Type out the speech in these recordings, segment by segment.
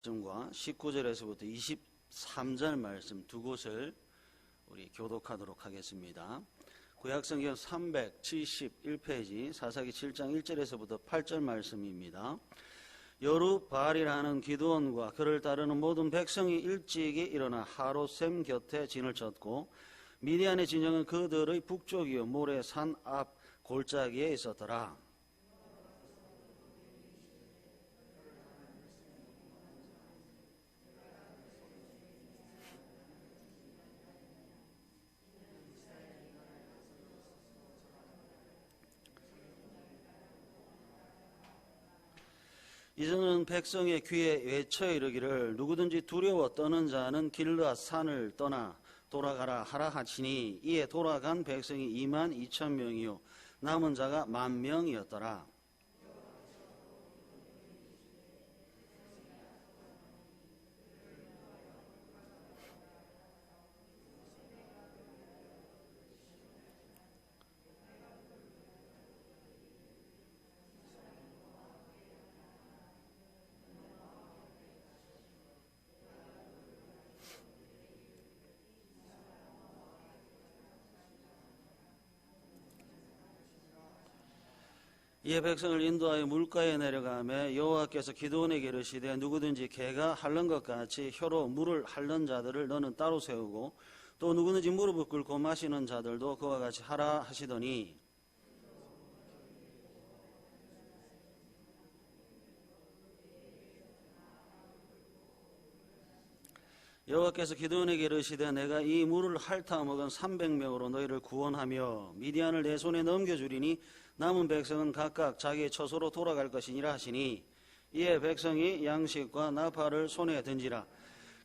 말씀과 19절에서부터 23절 말씀 두 곳을 우리 교독하도록 하겠습니다. 구약성경 371페이지 사사기 7장 1절에서부터 8절 말씀입니다. 여룻바알이라는 기드온과 그를 따르는 모든 백성이 일찍이 일어나 하롯셈 곁에 진을 쳤고 미디안의 진영은 그들의 북쪽이요 모레산 앞 골짜기에 있었더라. 이제는 백성의 귀에 외쳐 이르기를 누구든지 두려워 떠는 자는 길르앗 산을 떠나 돌아가라 하라 하시니 이에 돌아간 백성이 22,000명이요 남은 자가 10,000명이었더라. 이에 백성을 인도하여 물가에 내려가매 여호와께서 기드온에게 이르시되 누구든지 개가 핥는 것 같이 혀로 물을 핥는 자들을 너는 따로 세우고 또 누구든지 무릎을 꿇고 마시는 자들도 그와 같이 하라 하시더니 여호와께서 기드온에게 이르시되 내가 이 물을 핥아 먹은 300명으로 너희를 구원하며 미디안을 내 손에 넘겨주리니 남은 백성은 각각 자기의 처소로 돌아갈 것이니라 하시니 이에 백성이 양식과 나팔을 손에 든지라.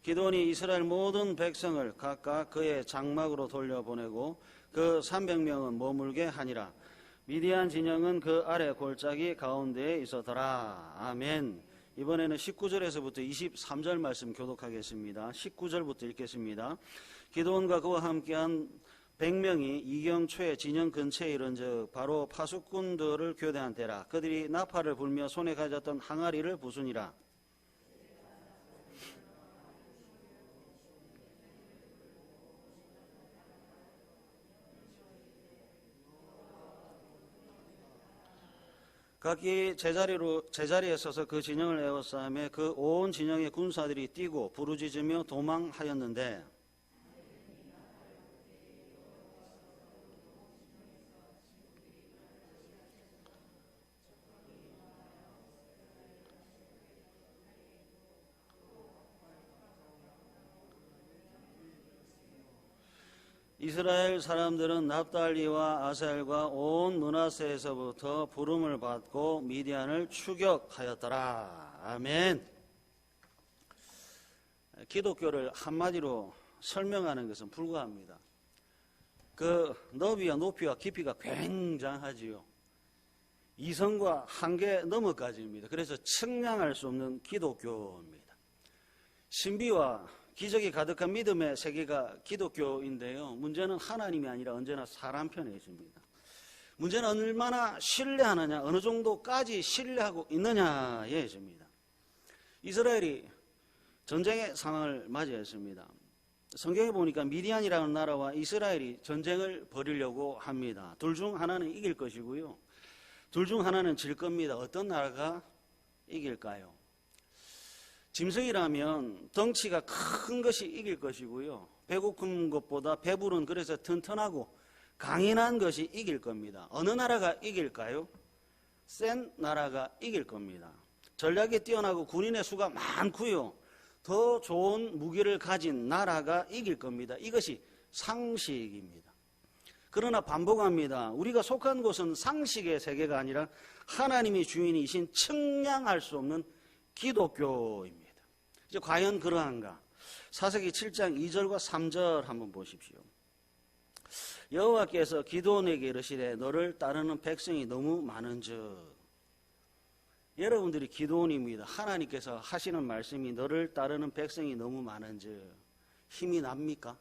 기드온이 이스라엘 모든 백성을 각각 그의 장막으로 돌려보내고 그 300명은 머물게 하니라. 미디안 진영은 그 아래 골짜기 가운데에 있었더라. 아멘. 이번에는 19절에서부터 23절 말씀 교독하겠습니다. 19절부터 읽겠습니다. 기드온과 그와 함께한 100명이 이경초에 진영 근처에 이른즉 바로 파수꾼들을 교대한 때라. 그들이 나팔을 불며 손에 가졌던 항아리를 부수니라. 각기 제자리에 서서 그 진영을 에워싸매 그 온 진영의 군사들이 뛰고 부르짖으며 도망하였는데 이스라엘 사람들은 납달리와 아셀과 온 므낫세에서부터 부름을 받고 미디안을 추격하였더라. 아멘. 기독교를 한마디로 설명하는 것은 불가합니다. 그 너비와 높이와 깊이가 굉장하지요. 이성과 한계 너머까지입니다. 그래서 측량할 수 없는 기독교입니다. 신비와 기적이 가득한 믿음의 세계가 기독교인데요. 문제는 하나님이 아니라 언제나 사람 편에 있습니다. 문제는 얼마나 신뢰하느냐, 어느 정도까지 신뢰하고 있느냐에 있습니다. 이스라엘이 전쟁의 상황을 맞이했습니다. 성경에 보니까 미디안이라는 나라와 이스라엘이 전쟁을 벌이려고 합니다. 둘 중 하나는 이길 것이고요. 둘 중 하나는 질 겁니다. 어떤 나라가 이길까요? 짐승이라면 덩치가 큰 것이 이길 것이고요. 배고픈 것보다 배부른 그래서 튼튼하고 강인한 것이 이길 겁니다. 어느 나라가 이길까요? 센 나라가 이길 겁니다. 전략이 뛰어나고 군인의 수가 많고요. 더 좋은 무기를 가진 나라가 이길 겁니다. 이것이 상식입니다. 그러나 반복합니다. 우리가 속한 곳은 상식의 세계가 아니라 하나님이 주인이신 측량할 수 없는 기독교입니다. 이제 과연 그러한가? 사사기 7장 2절과 3절 한번 보십시오. 여호와께서 기드온에게 이르시되 너를 따르는 백성이 너무 많은즉. 여러분들이 기드온입니다. 하나님께서 하시는 말씀이 너를 따르는 백성이 너무 많은즉 힘이 납니까?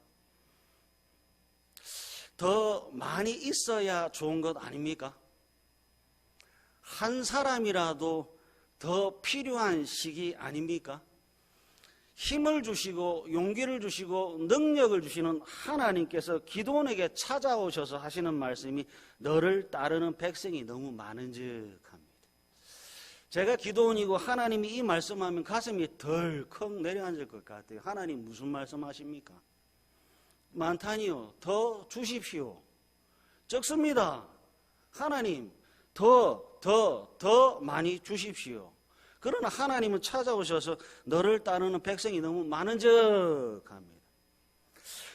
더 많이 있어야 좋은 것 아닙니까? 한 사람이라도 더 필요한 시기 아닙니까? 힘을 주시고 용기를 주시고 능력을 주시는 하나님께서 기드온에게 찾아오셔서 하시는 말씀이 너를 따르는 백성이 너무 많은즉. 제가 기도원이고 하나님이 이 말씀하면 가슴이 덜컥 내려앉을 것 같아요. 하나님 무슨 말씀하십니까? 많다니요. 더 주십시오. 적습니다. 하나님 더 많이 주십시오. 그러나 하나님은 찾아오셔서 너를 따르는 백성이 너무 많은즉 합니다.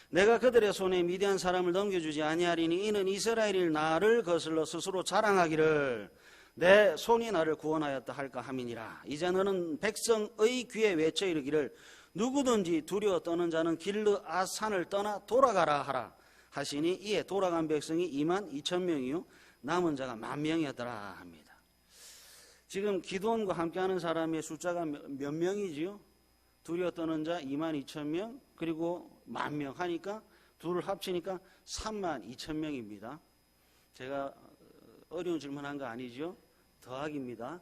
내가 그들의 손에 미디안 사람을 넘겨주지 아니하리니 이는 이스라엘이 나를 거슬러 스스로 자랑하기를 내 손이 나를 구원하였다 할까 함이니라. 이제 너는 백성의 귀에 외쳐 이르기를 누구든지 두려워 떠는 자는 길르앗산을 떠나 돌아가라 하라 하시니 이에 돌아간 백성이 22,000명이요 남은 자가 10,000명이었더라 합니다. 지금 기드온과 함께하는 사람의 숫자가 몇 명이지요? 두려워 떠는 자 22,000명 그리고 10,000명 하니까 둘을 합치니까 32,000명입니다. 제가 어려운 질문한 거 아니죠? 더하기입니다.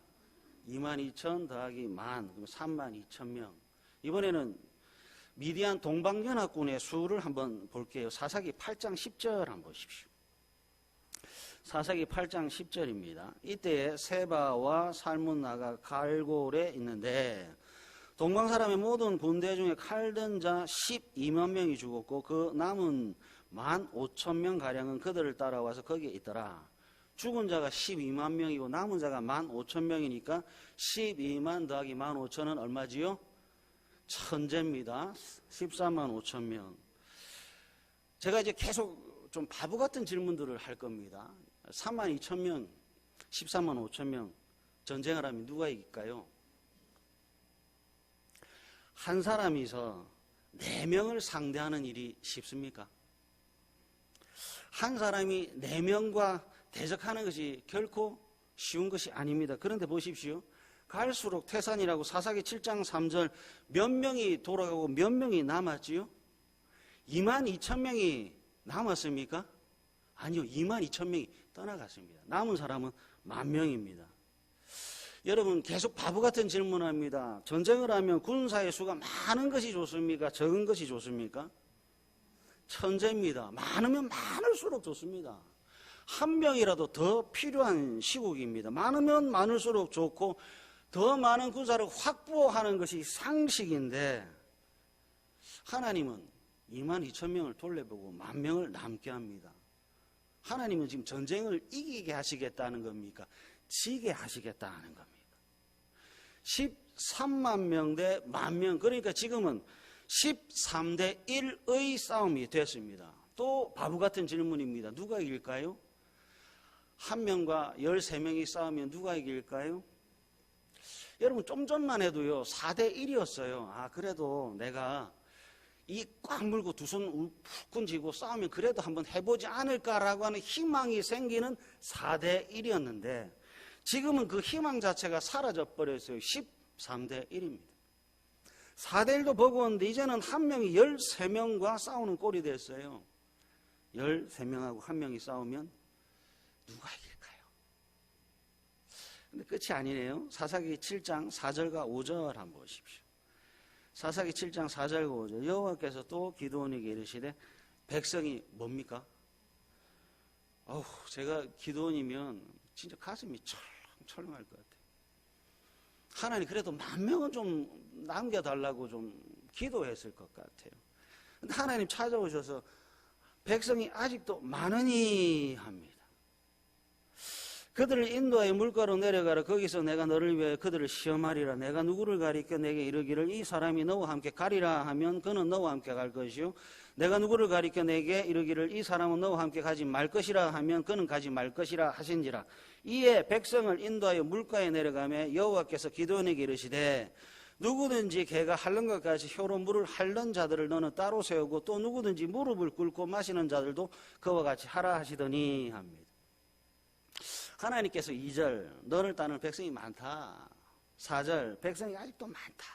22,000 더하기 10,000 그럼 32,000명. 이번에는 미디안 동방연합군의 수를 한번 볼게요. 사사기 8장 10절 한번 보십시오. 사사기 8장 10절입니다. 이때에 세바와 살문나가 갈골에 있는데 동방 사람의 모든 군대 중에 칼 든 자 12만 명이 죽었고 그 남은 15,000명 가량은 그들을 따라와서 거기에 있더라. 죽은 자가 12만 명이고 남은 자가 15,000명이니까 12만 더하기 15,000은 얼마지요? 1000제입니다. 14만 5,000명. 제가 이제 계속 좀 바보 같은 질문들을 할 겁니다. 32,000명, 14만 5,000명 전쟁을 하면 누가 이길까요? 한 사람이서 4명을 상대하는 일이 쉽습니까? 한 사람이 4명과 대적하는 것이 결코 쉬운 것이 아닙니다. 그런데 보십시오. 갈수록 태산이라고 사사기 7장 3절 몇 명이 돌아가고 몇 명이 남았지요? 22,000명이 남았습니까? 아니요. 22,000명이 떠나갔습니다. 남은 사람은 10,000명입니다. 여러분 계속 바보 같은 질문합니다. 전쟁을 하면 군사의 수가 많은 것이 좋습니까? 적은 것이 좋습니까? 천재입니다. 많으면 많을수록 좋습니다. 한 명이라도 더 필요한 시국입니다. 많으면 많을수록 좋고 더 많은 군사를 확보하는 것이 상식인데 하나님은 22,000명을 돌려보고 10,000명을 남게 합니다. 하나님은 지금 전쟁을 이기게 하시겠다는 겁니까? 지게 하시겠다는 겁니까? 13만 명 대 10,000명 그러니까 지금은 13대 1의 싸움이 됐습니다. 또 바보 같은 질문입니다. 누가 이길까요? 한 명과 13명이 싸우면 누가 이길까요? 여러분 좀 전만 해도요 4대 1이었어요. 아 그래도 내가 이 꽉 물고 두 손 푹 쥐고 싸우면 그래도 한번 해보지 않을까라고 하는 희망이 생기는 4대 1이었는데 지금은 그 희망 자체가 사라져 버렸어요. 13대 1입니다. 4대 1도 버거운데 이제는 한 명이 13명과 싸우는 꼴이 됐어요. 13명하고 한 명이 싸우면 누가 이길까요? 근데 끝이 아니네요. 사사기 7장 4절과 5절 한번 보십시오. 사사기 7장 4절과 5절 여호와께서 또 기드온에게 이르시되 백성이 뭡니까? 제가 기드온이면 진짜 가슴이 철렁철렁할 것 같아요. 하나님 그래도 10,000명은 좀 남겨달라고 좀 기도했을 것 같아요. 근데 하나님 찾아오셔서 백성이 아직도 많으니 합니다. 그들을 인도하여 물가로 내려가라. 거기서 내가 너를 위하여 그들을 시험하리라. 내가 누구를 가리켜 내게 이르기를 이 사람이 너와 함께 가리라 하면 그는 너와 함께 갈 것이요 내가 누구를 가리켜 내게 이르기를 이 사람은 너와 함께 가지 말 것이라 하면 그는 가지 말 것이라 하신지라. 이에 백성을 인도하여 물가에 내려가며 여호와께서 기드온에게 이르시되 누구든지 개가 핥는 것 같이 혀로 물을 핥는 자들을 너는 따로 세우고 또 누구든지 무릎을 꿇고 마시는 자들도 그와 같이 하라 하시더니 합니다. 하나님께서 2절 너를 따르는 백성이 많다. 4절 백성이 아직도 많다.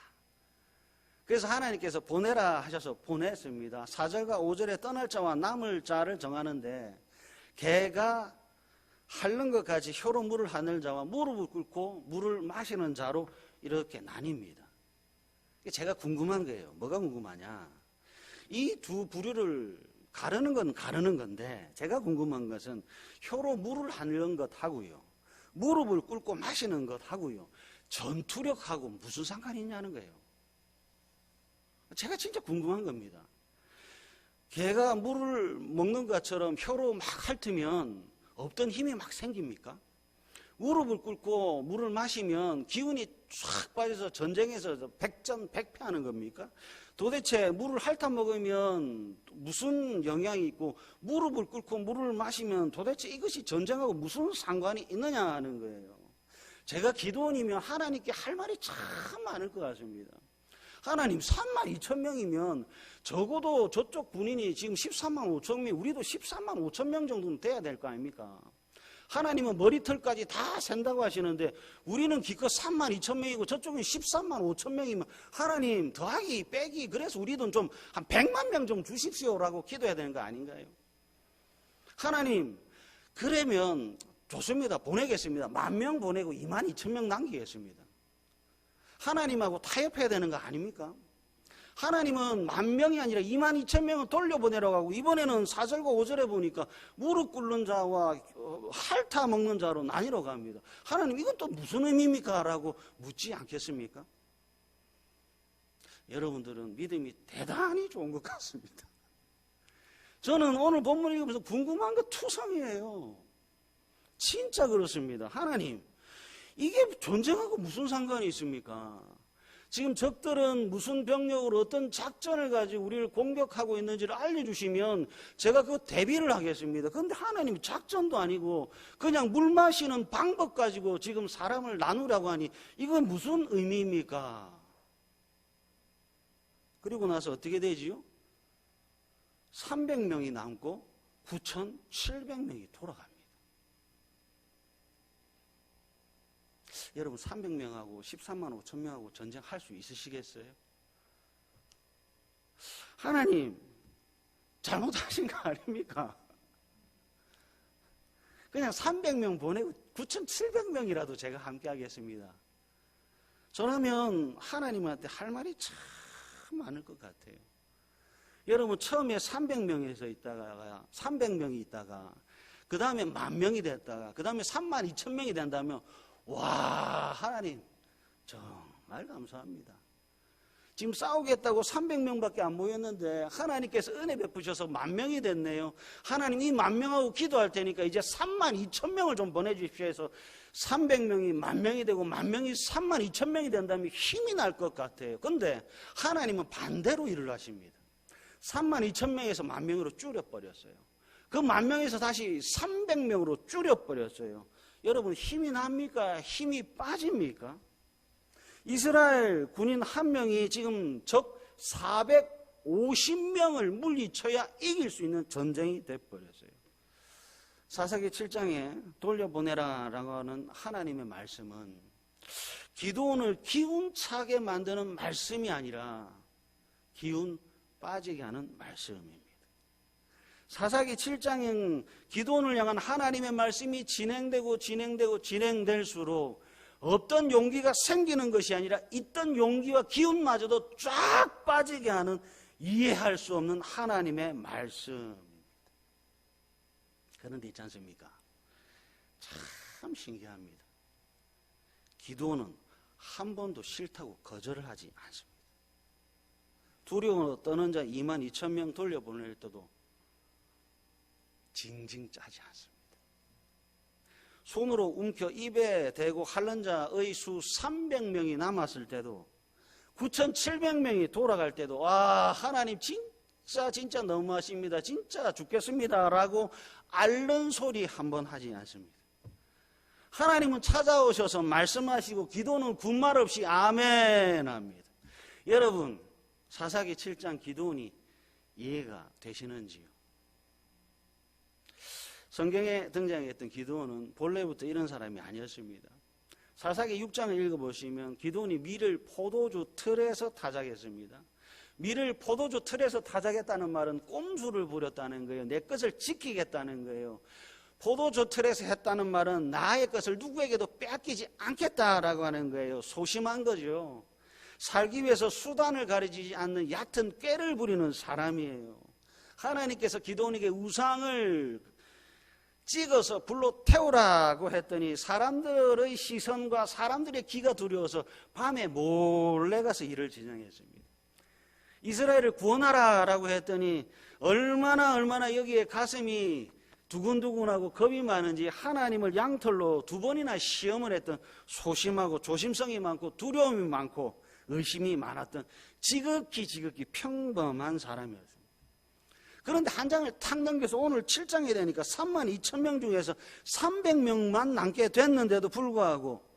그래서 하나님께서 보내라 하셔서 보냈습니다. 4절과 5절에 떠날 자와 남을 자를 정하는데 개가 핥는 것 같이 혀로 물을 핥는 자와 무릎을 꿇고 물을 마시는 자로 이렇게 나뉩니다. 제가 궁금한 거예요. 뭐가 궁금하냐? 이 두 부류를 가르는 건 가르는 건데 제가 궁금한 것은 혀로 물을 하는 것하고요, 무릎을 꿇고 마시는 것하고요, 전투력하고 무슨 상관이 있냐는 거예요. 제가 진짜 궁금한 겁니다. 개가 물을 먹는 것처럼 혀로 막 핥으면 없던 힘이 막 생깁니까? 무릎을 꿇고 물을 마시면 기운이 쫙 빠져서 전쟁에서 백전백패하는 겁니까? 도대체 물을 핥아 먹으면 무슨 영향이 있고 무릎을 꿇고 물을 마시면 도대체 이것이 전쟁하고 무슨 상관이 있느냐 하는 거예요. 제가 기도원이면 하나님께 할 말이 참 많을 것 같습니다. 하나님 3만 2천 명이면 적어도 저쪽 군인이 지금 13만 5천 명, 우리도 13만 5천 명 정도는 돼야 될 거 아닙니까? 하나님은 머리털까지 다 센다고 하시는데 우리는 기껏 3만 2천 명이고 저쪽은 13만 5천 명이면 하나님 더하기 빼기 그래서 우리도 좀 한 100만 명 좀 주십시오라고 기도해야 되는 거 아닌가요? 하나님 그러면 좋습니다. 보내겠습니다. 10,000명 보내고 2만 2천 명 남기겠습니다. 하나님하고 타협해야 되는 거 아닙니까? 하나님은 10,000명이 아니라 2만 2천 명은 돌려보내라고 하고 이번에는 4절과 5절에 보니까 무릎 꿇는 자와 핥아 먹는 자로 나뉘러 갑니다. 하나님 이건 또 무슨 의미입니까? 라고 묻지 않겠습니까? 여러분들은 믿음이 대단히 좋은 것 같습니다. 저는 오늘 본문 읽으면서 궁금한 거 투성이에요. 진짜 그렇습니다. 하나님 이게 전쟁하고 무슨 상관이 있습니까? 지금 적들은 무슨 병력으로 어떤 작전을 가지고 우리를 공격하고 있는지를 알려주시면 제가 그 대비를 하겠습니다. 그런데 하나님 작전도 아니고 그냥 물 마시는 방법 가지고 지금 사람을 나누라고 하니 이건 무슨 의미입니까? 그리고 나서 어떻게 되지요? 300명이 남고 9,700명이 돌아갑니다. 여러분 300명하고 13만 5천 명하고 전쟁할 수 있으시겠어요? 하나님 잘못하신 거 아닙니까? 그냥 300명 보내고 9,700명이라도 제가 함께 하겠습니다. 저라면 하나님한테 할 말이 참 많을 것 같아요. 여러분 처음에 300명에서 있다가 300명이 있다가 그 다음에 10,000명이 됐다가 그 다음에 3만 2천 명이 된다면 와 하나님 정말 감사합니다. 지금 싸우겠다고 300명밖에 안 모였는데 하나님께서 은혜 베푸셔서 10,000명이 됐네요. 하나님 이 10,000명하고 기도할 테니까 이제 3만 2천 명을 좀 보내주십시오 해서 300명이 10,000명이 되고 10,000명이 3만 2천 명이 된다면 힘이 날 것 같아요. 그런데 하나님은 반대로 일을 하십니다. 3만 2천 명에서 10,000명으로 줄여버렸어요. 그 10,000명에서 다시 300명으로 줄여버렸어요. 여러분 힘이 납니까? 힘이 빠집니까? 이스라엘 군인 한 명이 지금 적 450명을 물리쳐야 이길 수 있는 전쟁이 돼버렸어요. 사사기 7장에 돌려보내라 라고 하는 하나님의 말씀은 기도원을 기운차게 만드는 말씀이 아니라 기운 빠지게 하는 말씀입니다. 사사기 7장엔 기도원을 향한 하나님의 말씀이 진행될수록 없던 용기가 생기는 것이 아니라 있던 용기와 기운마저도 쫙 빠지게 하는 이해할 수 없는 하나님의 말씀입니다. 그런데 있지 않습니까? 참 신기합니다. 기도원은 한 번도 싫다고 거절을 하지 않습니다. 두려움으로 떠는 자 2만 2천 명 돌려보낼 때도 징징 짜지 않습니다. 손으로 움켜 입에 대고 핥는 자의 수 300명이 남았을 때도 9,700명이 돌아갈 때도 와 하나님 진짜 너무하십니다. 진짜 죽겠습니다 라고 앓는 소리 한번 하지 않습니다. 하나님은 찾아오셔서 말씀하시고 기도는 군말 없이 아멘 합니다. 여러분 사사기 7장 기도원이 이해가 되시는지요? 성경에 등장했던 기도원은 본래부터 이런 사람이 아니었습니다. 사사기 6장을 읽어보시면 기도원이 밀을 포도주 틀에서 타작했습니다. 밀을 포도주 틀에서 타작했다는 말은 꼼수를 부렸다는 거예요. 내 것을 지키겠다는 거예요. 포도주 틀에서 했다는 말은 나의 것을 누구에게도 빼앗기지 않겠다라고 하는 거예요. 소심한 거죠. 살기 위해서 수단을 가리지 않는 얕은 꾀를 부리는 사람이에요. 하나님께서 기드온에게 우상을 찍어서 불로 태우라고 했더니 사람들의 시선과 사람들의 기가 두려워서 밤에 몰래 가서 일을 진행했습니다. 이스라엘을 구원하라라고 했더니 얼마나 여기에 가슴이 두근두근하고 겁이 많은지 하나님을 양털로 2번이나 시험을 했던 소심하고 조심성이 많고 두려움이 많고 의심이 많았던 지극히 평범한 사람이었습니다. 그런데 한 장을 탁 넘겨서 오늘 7장이 되니까 32,000명 중에서 300명만 남게 됐는데도 불구하고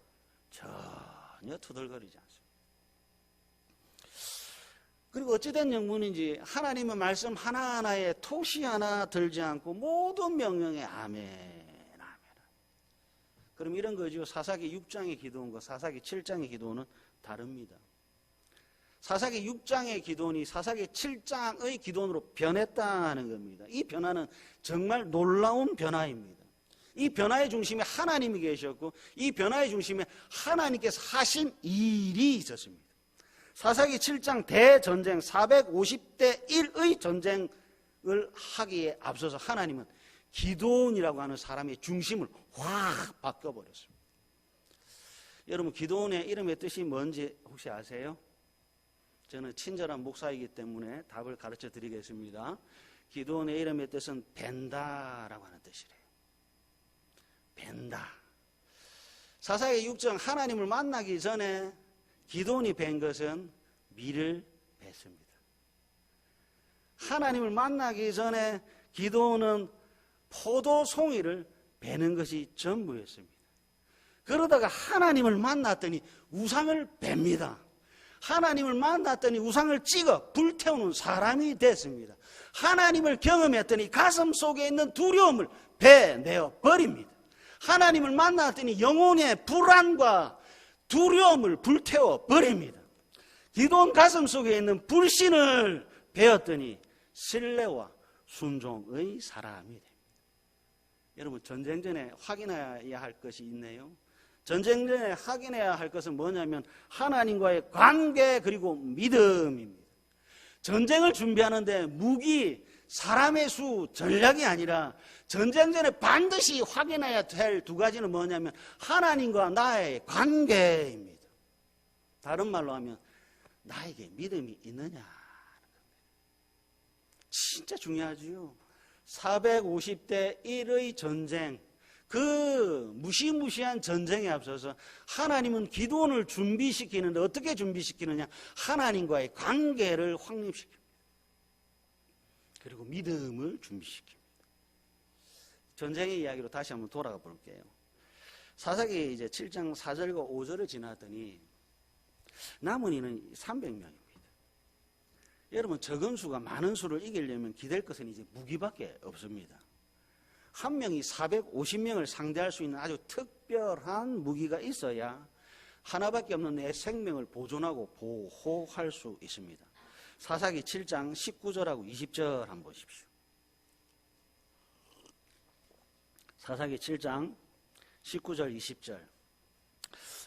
전혀 투덜거리지 않습니다. 그리고 어찌된 영문인지 하나님의 말씀 하나하나에 토시 하나 들지 않고 모든 명령에 아멘. 그럼 이런 거죠. 사사기 6장의 기도원과 사사기 7장의 기도원은 다릅니다. 사사기 6장의 기도원이 사사기 7장의 기도원으로 변했다는 겁니다. 이 변화는 정말 놀라운 변화입니다. 이 변화의 중심에 하나님이 계셨고 이 변화의 중심에 하나님께서 하신 일이 있었습니다. 사사기 7장 대전쟁 450대 1의 전쟁을 하기에 앞서서 하나님은 기드온이라고 하는 사람의 중심을 확 바꿔버렸습니다. 여러분 기드온의 이름의 뜻이 뭔지 혹시 아세요? 저는 친절한 목사이기 때문에 답을 가르쳐 드리겠습니다. 기드온의 이름의 뜻은 벤다라고 하는 뜻이래요. 벤다. 사사기 6장 하나님을 만나기 전에 기드온이 벤 것은 밀을 뱄습니다. 하나님을 만나기 전에 기드온은 포도송이를 베는 것이 전부였습니다. 그러다가 하나님을 만났더니 우상을 뵙니다. 하나님을 만났더니 우상을 찍어 불태우는 사람이 됐습니다. 하나님을 경험했더니 가슴 속에 있는 두려움을 베내어 버립니다. 하나님을 만났더니 영혼의 불안과 두려움을 불태워 버립니다. 기드온 가슴 속에 있는 불신을 베었더니 신뢰와 순종의 사람이 됩니다. 여러분 전쟁 전에 확인해야 할 것이 있네요. 전쟁 전에 확인해야 할 것은 뭐냐면 하나님과의 관계 그리고 믿음입니다. 전쟁을 준비하는데 무기, 사람의 수, 전략이 아니라 전쟁 전에 반드시 확인해야 될 2가지는 뭐냐면 하나님과 나의 관계입니다. 다른 말로 하면 나에게 믿음이 있느냐. 진짜 중요하지요. 450대 1의 전쟁, 그 무시무시한 전쟁에 앞서서 하나님은 기드온을 준비시키는데 어떻게 준비시키느냐? 하나님과의 관계를 확립시킵니다. 그리고 믿음을 준비시킵니다. 전쟁의 이야기로 다시 한번 돌아가 볼게요. 사사기 이제 7장 4절과 5절을 지나더니 남은 인은 300명입니다. 여러분 적은 수가 많은 수를 이기려면 기댈 것은 이제 무기밖에 없습니다. 한 명이 450명을 상대할 수 있는 아주 특별한 무기가 있어야 하나밖에 없는 내 생명을 보존하고 보호할 수 있습니다. 사사기 7장 19절하고 20절 한번 보십시오. 사사기 7장 19절 20절.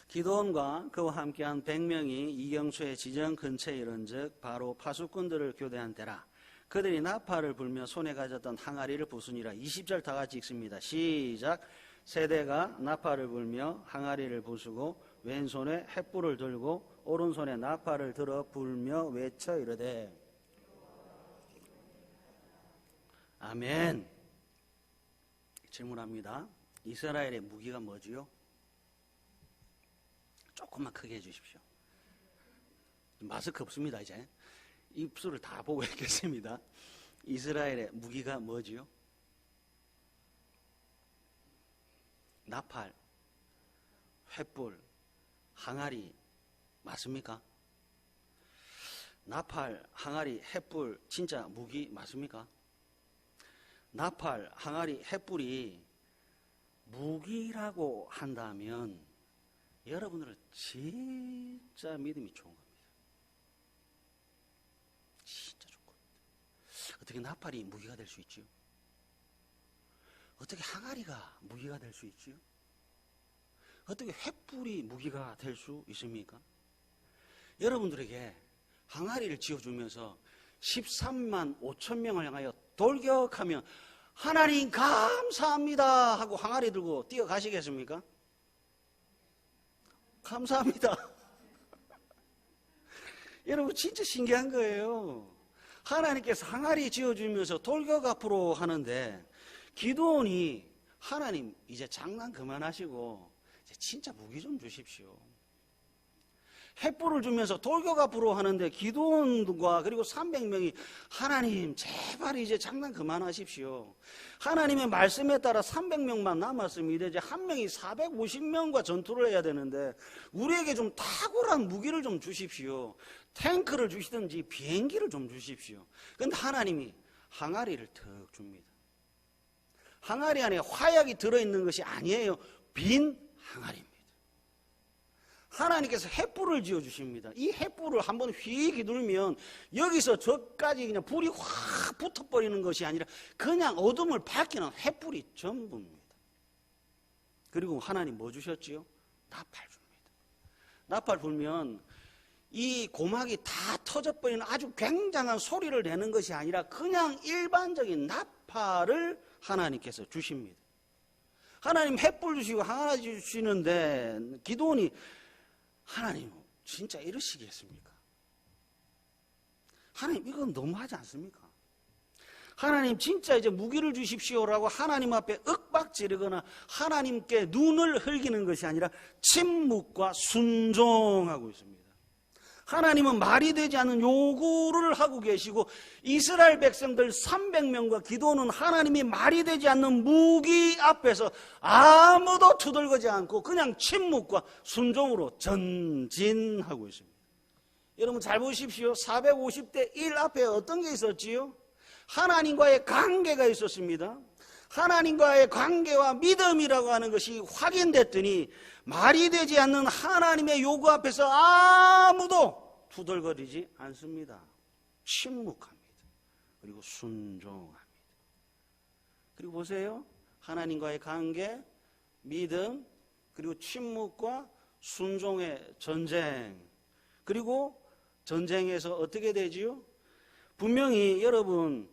기드온과 그와 함께한 100명이 이경수의 지정 근처에 이른즉 바로 파수꾼들을 교대한 때라. 그들이 나팔을 불며 손에 가졌던 항아리를 부수니라. 20절 다 같이 읽습니다. 시작. 세대가 나팔을 불며 항아리를 부수고 왼손에 횃불을 들고 오른손에 나팔을 들어 불며 외쳐 이르되 아멘. 질문합니다. 이스라엘의 무기가 뭐지요? 조금만 크게 해주십시오. 마스크 없습니다. 이제 입술을 다 보고 있겠습니다. 이스라엘의 무기가 뭐지요? 나팔, 횃불, 항아리 맞습니까? 나팔, 항아리, 횃불 진짜 무기 맞습니까? 나팔, 항아리, 횃불이 무기라고 한다면 여러분들은 진짜 믿음이 좋은 겁니다. 진짜 좋고. 어떻게 나팔이 무기가 될 수 있지요? 어떻게 항아리가 무기가 될 수 있지요? 어떻게 횃불이 무기가 될 수 있습니까? 여러분들에게 항아리를 지어주면서 13만 5천 명을 향하여 돌격하며 하나님 감사합니다 하고 항아리 들고 뛰어가시겠습니까? 감사합니다. 여러분 진짜 신기한 거예요. 하나님께서 항아리 지어주면서 돌격 앞으로 하는데 기드온이 하나님 이제 장난 그만하시고 이제 진짜 무기 좀 주십시오. 횃불을 주면서 돌격 앞으로 하는데 기드온과 그리고 300명이 하나님 제발 이제 장난 그만하십시오. 하나님의 말씀에 따라 300명만 남았습니다. 이제 한 명이 450명과 전투를 해야 되는데 우리에게 좀 탁월한 무기를 좀 주십시오. 탱크를 주시든지 비행기를 좀 주십시오. 그런데 하나님이 항아리를 턱 줍니다. 항아리 안에 화약이 들어있는 것이 아니에요. 빈 항아리입니다. 하나님께서 횃불을 지어주십니다. 이 횃불을 한번 휙 휘둘면 여기서 저까지 그냥 불이 확 붙어버리는 것이 아니라 그냥 어둠을 밝히는 횃불이 전부입니다. 그리고 하나님 뭐 주셨지요? 나팔 줍니다. 나팔 불면 이 고막이 다 터져버리는 아주 굉장한 소리를 내는 것이 아니라 그냥 일반적인 나팔을 하나님께서 주십니다. 하나님 횃불 주시고 항아리 주시는데 기드온이 하나님 진짜 이러시겠습니까? 하나님 이건 너무하지 않습니까? 하나님 진짜 이제 무기를 주십시오라고 하나님 앞에 윽박지르거나 하나님께 눈을 흘기는 것이 아니라 침묵과 순종하고 있습니다. 하나님은 말이 되지 않는 요구를 하고 계시고 이스라엘 백성들 300명과 기드온은 하나님이 말이 되지 않는 무기 앞에서 아무도 투덜거지 않고 그냥 침묵과 순종으로 전진하고 있습니다. 여러분 잘 보십시오. 450대 1 앞에 어떤 게 있었지요? 하나님과의 관계가 있었습니다. 하나님과의 관계와 믿음이라고 하는 것이 확인됐더니 말이 되지 않는 하나님의 요구 앞에서 아무도 투덜거리지 않습니다. 침묵합니다. 그리고 순종합니다. 그리고 보세요. 하나님과의 관계, 믿음, 그리고 침묵과 순종의 전쟁. 그리고 전쟁에서 어떻게 되지요? 분명히 여러분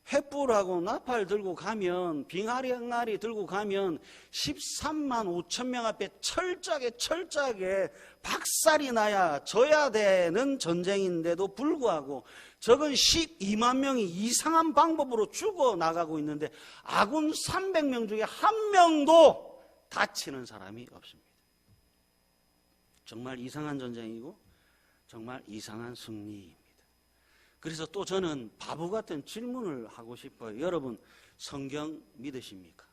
횃불하고 나팔 들고 가면 빙하리 들고 가면 13만 5천 명 앞에 철저하게 박살이 나야 져야 되는 전쟁인데도 불구하고 적은 12만 명이 이상한 방법으로 죽어나가고 있는데 아군 300명 중에 한 명도 다치는 사람이 없습니다. 정말 이상한 전쟁이고 정말 이상한 승리입니다. 그래서 또 저는 바보 같은 질문을 하고 싶어요. 여러분 성경 믿으십니까?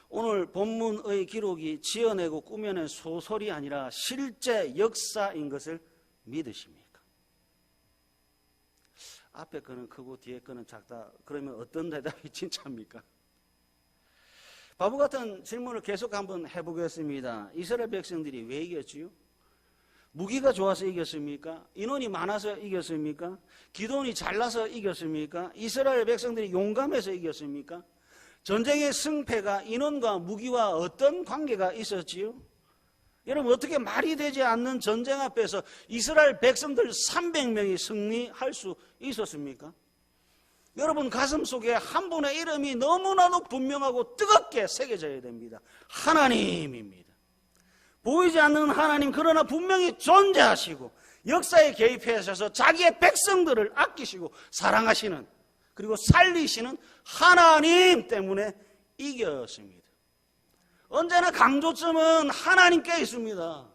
오늘 본문의 기록이 지어내고 꾸며낸 소설이 아니라 실제 역사인 것을 믿으십니까? 앞에 거는 크고 뒤에 거는 작다. 그러면 어떤 대답이 진짜입니까? 바보 같은 질문을 계속 한번 해보겠습니다. 이스라엘 백성들이 왜 이겼지요? 무기가 좋아서 이겼습니까? 인원이 많아서 이겼습니까? 기드온이 잘나서 이겼습니까? 이스라엘 백성들이 용감해서 이겼습니까? 전쟁의 승패가 인원과 무기와 어떤 관계가 있었지요? 여러분 어떻게 말이 되지 않는 전쟁 앞에서 이스라엘 백성들 300명이 승리할 수 있었습니까? 여러분 가슴 속에 한 분의 이름이 너무나도 분명하고 뜨겁게 새겨져야 됩니다. 하나님입니다. 보이지 않는 하나님, 그러나 분명히 존재하시고 역사에 개입하셔서 자기의 백성들을 아끼시고 사랑하시는, 그리고 살리시는 하나님 때문에 이겼습니다. 언제나 강조점은 하나님께 있습니다.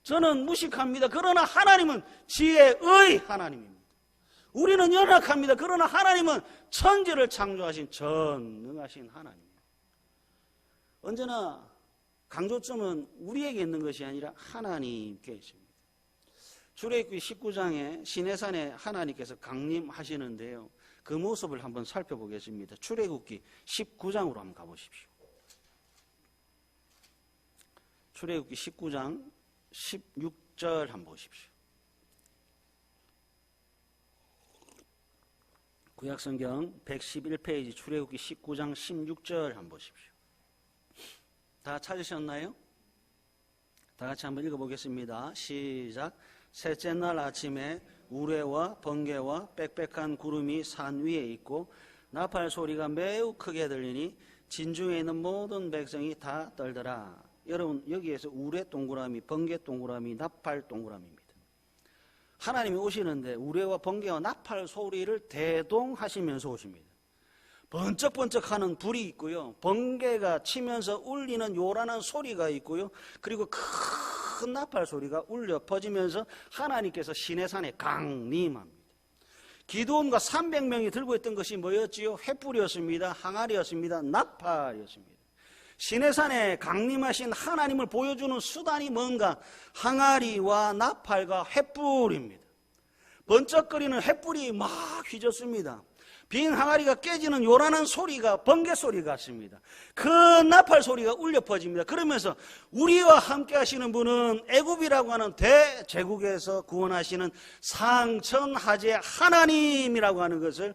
저는 무식합니다. 그러나 하나님은 지혜의 하나님입니다. 우리는 연약합니다. 그러나 하나님은 천지를 창조하신 전능하신 하나님입니다. 언제나 강조점은 우리에게 있는 것이 아니라 하나님께 있습니다. 출애굽기 19장에 시내산에 하나님께서 강림하시는데요. 그 모습을 한번 살펴보겠습니다. 출애굽기 19장으로 한번 가보십시오. 출애굽기 19장 16절 한번 보십시오. 구약성경 111페이지 출애굽기 19장 16절 한번 보십시오. 다 찾으셨나요? 다 같이 한번 읽어보겠습니다. 시작. 셋째 날 아침에 우레와 번개와 빽빽한 구름이 산 위에 있고 나팔 소리가 매우 크게 들리니 진중에 있는 모든 백성이 다 떨더라. 여러분, 여기에서 우레 동그라미, 번개 동그라미, 나팔 동그라미입니다. 하나님이 오시는데 우레와 번개와 나팔 소리를 대동하시면서 오십니다. 번쩍번쩍하는 불이 있고요, 번개가 치면서 울리는 요란한 소리가 있고요, 그리고 큰 나팔 소리가 울려 퍼지면서 하나님께서 시내산에 강림합니다. 기드온과 300명이 들고 있던 것이 뭐였지요? 횃불이었습니다. 항아리였습니다. 나팔이었습니다. 시내산에 강림하신 하나님을 보여주는 수단이 뭔가? 항아리와 나팔과 횃불입니다. 번쩍거리는 횃불이 막 휘젓습니다. 빈 항아리가 깨지는 요란한 소리가 번개 소리 같습니다. 그 나팔 소리가 울려 퍼집니다. 그러면서 우리와 함께 하시는 분은 애굽이라고 하는 대제국에서 구원하시는 상천하제 하나님이라고 하는 것을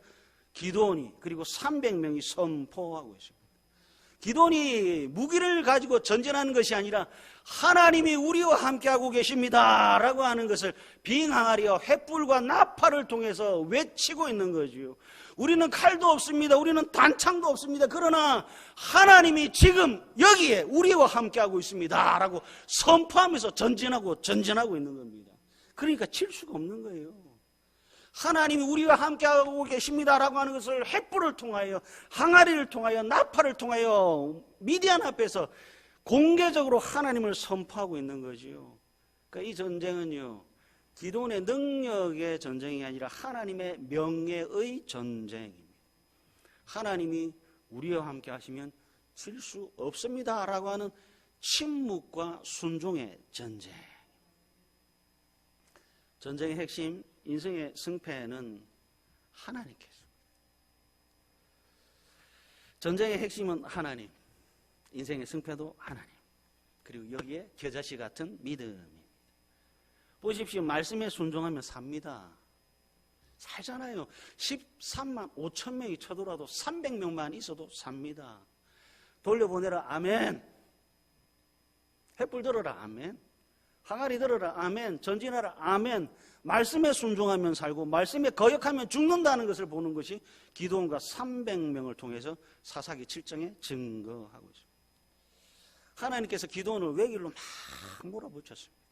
기드온이 그리고 300명이 선포하고 있습니다. 기드온이 무기를 가지고 전쟁하는 것이 아니라 하나님이 우리와 함께하고 계십니다 라고 하는 것을 빈 항아리와 횃불과 나팔을 통해서 외치고 있는 거지요. 우리는 칼도 없습니다. 우리는 단창도 없습니다. 그러나 하나님이 지금 여기에 우리와 함께하고 있습니다 라고 선포하면서 전진하고 있는 겁니다. 그러니까 칠 수가 없는 거예요. 하나님이 우리와 함께하고 계십니다라고 하는 것을 횃불을 통하여, 항아리를 통하여, 나팔을 통하여 미디안 앞에서 공개적으로 하나님을 선포하고 있는 거지요. 그러니까 이 전쟁은요, 기도원의 능력의 전쟁이 아니라 하나님의 명예의 전쟁입니다. 하나님이 우리와 함께 하시면 질 수 없습니다라고 하는 침묵과 순종의 전쟁. 전쟁의 핵심, 인생의 승패는 하나님께서. 전쟁의 핵심은 하나님, 인생의 승패도 하나님, 그리고 여기에 겨자씨 같은 믿음입니다. 보십시오. 말씀에 순종하면 삽니다. 살잖아요. 13만 5천 명이 쳐들어도 300명만 있어도 삽니다. 돌려보내라, 아멘. 횃불 들어라, 아멘. 항아리 들어라, 아멘. 전진하라, 아멘. 말씀에 순종하면 살고 말씀에 거역하면 죽는다는 것을 보는 것이 기드온과 300명을 통해서 사사기 7장에 증거하고 있습니다. 하나님께서 기드온을 외길로 막 몰아붙였습니다.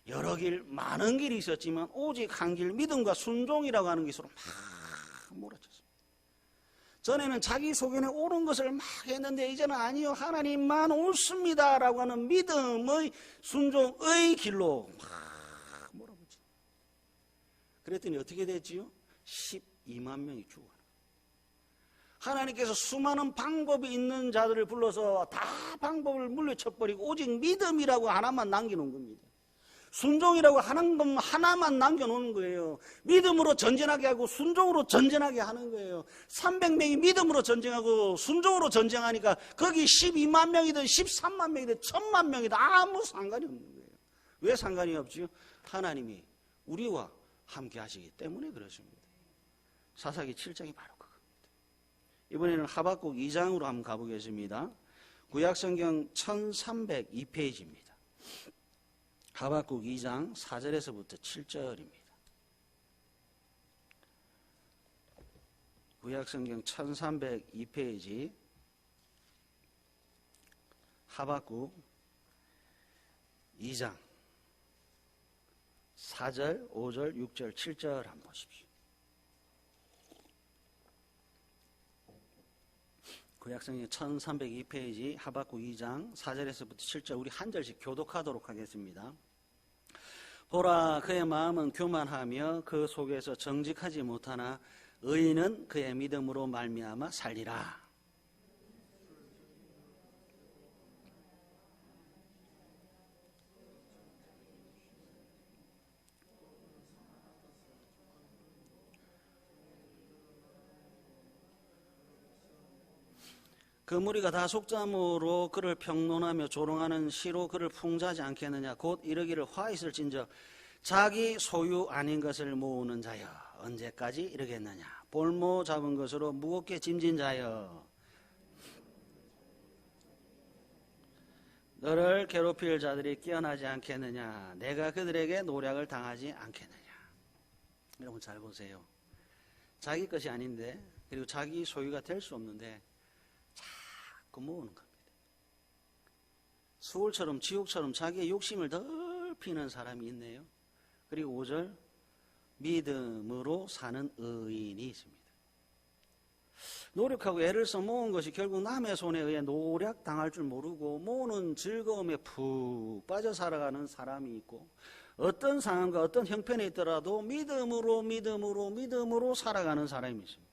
여러 길, 많은 길이 있었지만 오직 한 길, 믿음과 순종이라고 하는 것으로 막 몰아쳤습니다. 전에는 자기 소견에 옳은 것을 막 했는데 이제는 아니요, 하나님만 옳습니다라고 하는 믿음의 순종의 길로 막 몰아붙입니다. 그랬더니 어떻게 됐지요? 12만 명이 죽어요. 하나님께서 수많은 방법이 있는 자들을 불러서 다 방법을 물리쳐버리고 오직 믿음이라고 하나만 남겨놓은 겁니다. 순종이라고 하는 것 하나만 남겨놓는 거예요. 믿음으로 전진하게 하고 순종으로 전진하게 하는 거예요. 300명이 믿음으로 전쟁하고 순종으로 전쟁하니까 거기 12만 명이든 13만 명이든 1000만 명이든 아무 상관이 없는 거예요. 왜 상관이 없지요? 하나님이 우리와 함께 하시기 때문에 그렇습니다. 사사기 7장이 바로 그겁니다. 이번에는 하박국 2장으로 한번 가보겠습니다. 구약성경 1302페이지입니다. 하박국 2장 4절에서부터 7절입니다. 구약성경 1302페이지 하박국 2장 4절, 5절, 6절, 7절 한번 보십시오. 구약성경 1302페이지 하박국 2장 4절에서부터 7절 우리 한 절씩 교독하도록 하겠습니다. 보라, 그의 마음은 교만하며 그 속에서 정직하지 못하나 의인은 그의 믿음으로 말미암아 살리라. 그 무리가 다 속담으로 그를 평론하며 조롱하는 시로 그를 풍자하지 않겠느냐. 곧 이르기를 화 있을진저 자기 소유 아닌 것을 모으는 자여 언제까지 이르겠느냐. 볼모 잡은 것으로 무겁게 짐진 자여 너를 괴롭힐 자들이 깨어나지 않겠느냐? 내가 그들에게 노략을 당하지 않겠느냐? 여러분 잘 보세요. 자기 것이 아닌데, 그리고 자기 소유가 될 수 없는데 자꾸 모으는 겁니다. 수월처럼 지옥처럼 자기의 욕심을 덜 피는 사람이 있네요. 그리고 5절, 믿음으로 사는 의인이 있습니다. 노력하고 애를 써 모은 것이 결국 남의 손에 의해 노략 당할 줄 모르고 모으는 즐거움에 푹 빠져 살아가는 사람이 있고, 어떤 상황과 어떤 형편에 있더라도 믿음으로 살아가는 사람이 있습니다.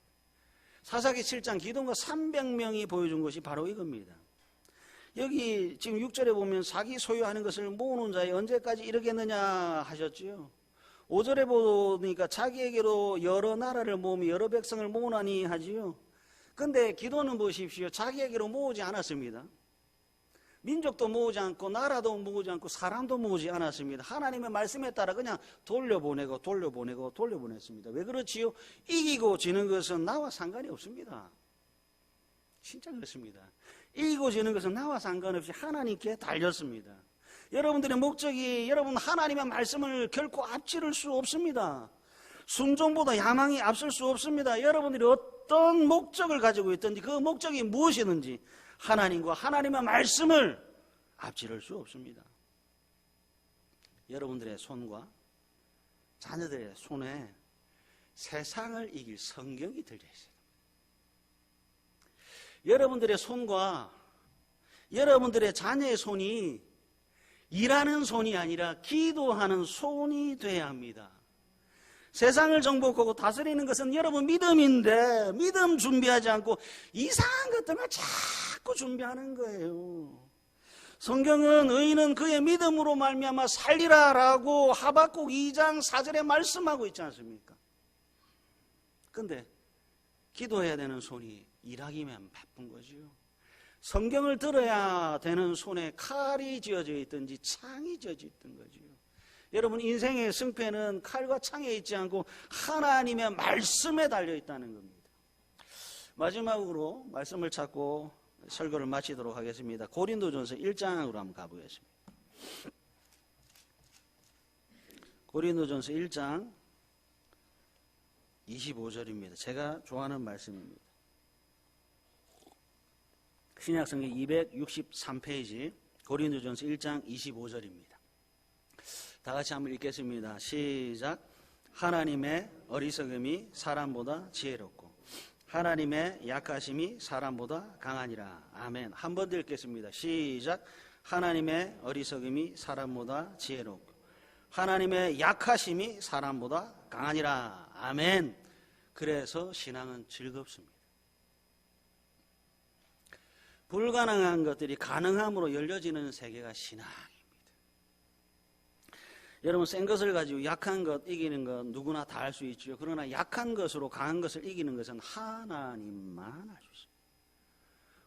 사사기 7장 기동과 300명이 보여준 것이 바로 이겁니다. 여기 지금 6절에 보면 자기 소유하는 것을 모으는 자에 언제까지 이르겠느냐 하셨지요. 5절에 보니까 자기에게로 여러 나라를 모으며 여러 백성을 모으나니 하지요. 근데 기도는 보십시오. 자기에게로 모으지 않았습니다. 민족도 모으지 않고 나라도 모으지 않고 사람도 모으지 않았습니다. 하나님의 말씀에 따라 그냥 돌려보냈습니다. 왜 그렇지요? 이기고 지는 것은 나와 상관이 없습니다. 진짜 그렇습니다. 이기고 지는 것은 나와 상관없이 하나님께 달렸습니다. 여러분들의 목적이, 여러분 하나님의 말씀을 결코 앞지를 수 없습니다. 순종보다 야망이 앞설 수 없습니다. 여러분들이 어떤 목적을 가지고 있든지 그 목적이 무엇이든지 하나님과 하나님의 말씀을 앞지를 수 없습니다. 여러분들의 손과 자녀들의 손에 세상을 이길 성경이 들려 있어요. 여러분들의 손과 여러분들의 자녀의 손이 일하는 손이 아니라 기도하는 손이 돼야 합니다. 세상을 정복하고 다스리는 것은 여러분 믿음인데, 믿음 준비하지 않고 이상한 것들만 자꾸 준비하는 거예요. 성경은 의인은 그의 믿음으로 말미암아 살리라라고 하박국 2장 4절에 말씀하고 있지 않습니까? 근데 기도해야 되는 손이 일하기만 바쁜 거지요. 성경을 들어야 되는 손에 칼이 쥐어져 있든지 창이 쥐어져 있던 거지요. 여러분 인생의 승패는 칼과 창에 있지 않고 하나님의 말씀에 달려 있다는 겁니다. 마지막으로 말씀을 찾고 설교를 마치도록 하겠습니다. 고린도전서 1장으로 한번 가보겠습니다. 고린도전서 1장 25절입니다. 제가 좋아하는 말씀입니다. 신약성경 263페이지 고린도전서 1장 25절입니다. 다 같이 한번 읽겠습니다. 시작. 하나님의 어리석음이 사람보다 지혜롭고 하나님의 약하심이 사람보다 강하니라. 아멘. 한 번 더 읽겠습니다. 시작. 하나님의 어리석음이 사람보다 지혜롭고 하나님의 약하심이 사람보다 강하니라. 아멘. 그래서 신앙은 즐겁습니다. 불가능한 것들이 가능함으로 열려지는 세계가 신앙입니다. 여러분 센 것을 가지고 약한 것 이기는 것 누구나 다 할 수 있죠. 그러나 약한 것으로 강한 것을 이기는 것은 하나님만 할 수 있습니다.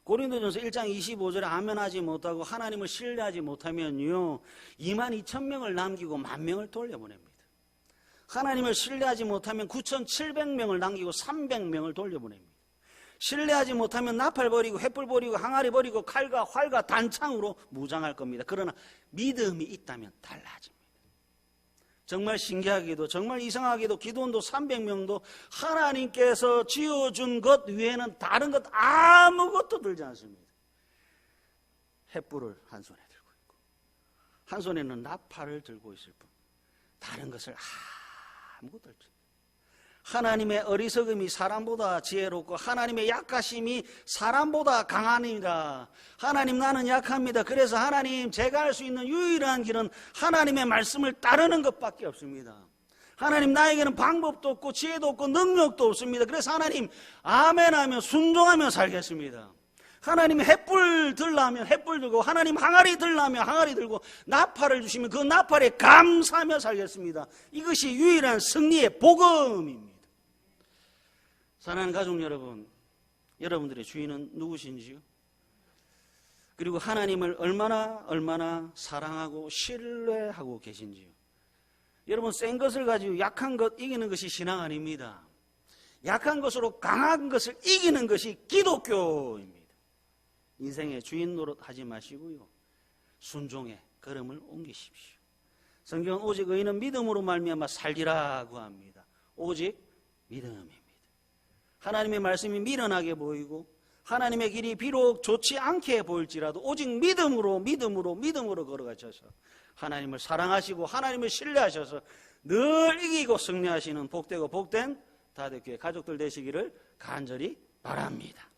고린도전서 1장 25절에 아멘하지 못하고 하나님을 신뢰하지 못하면요 22,000명을 남기고 10,000명을 돌려보냅니다. 하나님을 신뢰하지 못하면 9,700명을 남기고 300명을 돌려보냅니다. 신뢰하지 못하면 나팔 버리고 횃불 버리고 항아리 버리고 칼과 활과 단창으로 무장할 겁니다. 그러나 믿음이 있다면 달라집니다. 정말 신기하게도 정말 이상하게도 기도원도 300명도 하나님께서 지어준 것 외에는 다른 것 아무것도 들지 않습니다. 횃불을 한 손에 들고 있고 한 손에는 나팔을 들고 있을 뿐 다른 것을 아무것도 들지 않습니다. 하나님의 어리석음이 사람보다 지혜롭고 하나님의 약하심이 사람보다 강하니라. 하나님 나는 약합니다. 그래서 하나님 제가 할 수 있는 유일한 길은 하나님의 말씀을 따르는 것밖에 없습니다. 하나님 나에게는 방법도 없고 지혜도 없고 능력도 없습니다. 그래서 하나님 아멘하며 순종하며 살겠습니다. 하나님이 횃불 들라면 횃불 들고 하나님 항아리 들라면 항아리 들고 나팔을 주시면 그 나팔에 감사하며 살겠습니다. 이것이 유일한 승리의 복음입니다. 사랑하는 가족 여러분, 여러분들의 주인은 누구신지요? 그리고 하나님을 얼마나 사랑하고 신뢰하고 계신지요? 여러분 센 것을 가지고 약한 것 이기는 것이 신앙 아닙니다. 약한 것으로 강한 것을 이기는 것이 기독교입니다. 인생의 주인 노릇 하지 마시고요. 순종의 걸음을 옮기십시오. 성경은 오직 의인은 믿음으로 말미암아 살리라고 합니다. 오직 믿음입니다. 하나님의 말씀이 미련하게 보이고 하나님의 길이 비록 좋지 않게 보일지라도 오직 믿음으로 걸어가셔서 하나님을 사랑하시고 하나님을 신뢰하셔서 늘 이기고 승리하시는 복되고 복된 다대교회 가족들 되시기를 간절히 바랍니다.